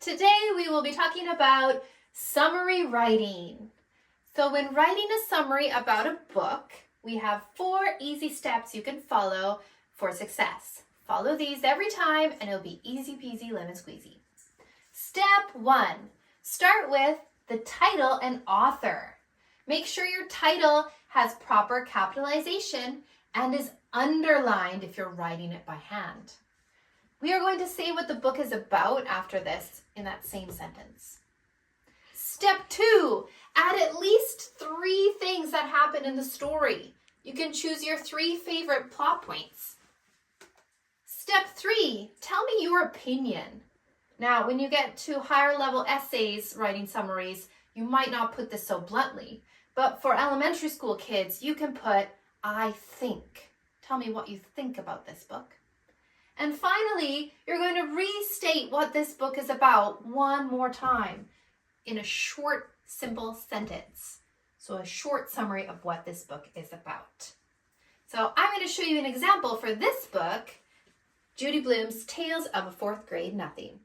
Today we will be talking about summary writing. So when writing a summary about a book, we have 4 easy steps you can follow for success. Follow these every time and it'll be easy peasy lemon squeezy. Step 1, start with the title and author. Make sure your title has proper capitalization and is underlined if you're writing it by hand. We are going to say what the book is about after this in that same sentence. Step 2, add at least 3 things that happen in the story. You can choose your 3 favorite plot points. Step 3, tell me your opinion. Now, when you get to higher level essays, writing summaries, you might not put this so bluntly, but for elementary school kids, you can put, I think. Tell me what you think about this book. And finally, you're going to restate what this book is about one more time in a short, simple sentence. So a short summary of what this book is about. So I'm going to show you an example for this book, Judy Blume's Tales of a Fourth Grade Nothing.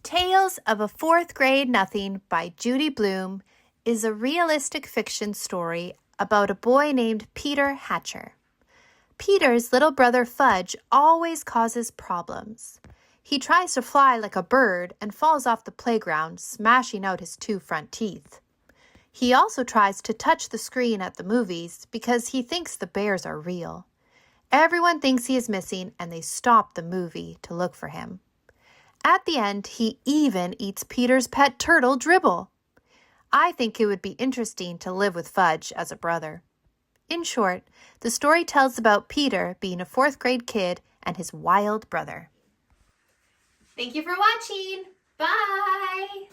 Tales of a Fourth Grade Nothing by Judy Blume is a realistic fiction story about a boy named Peter Hatcher. Peter's little brother Fudge always causes problems. He tries to fly like a bird and falls off the playground, smashing out his 2 front teeth. He also tries to touch the screen at the movies because he thinks the bears are real. Everyone thinks he is missing and they stop the movie to look for him. At the end, he even eats Peter's pet turtle, Dribble. I think it would be interesting to live with Fudge as a brother. In short, the story tells about Peter being a 4th grade kid and his wild brother. Thank you for watching. Bye!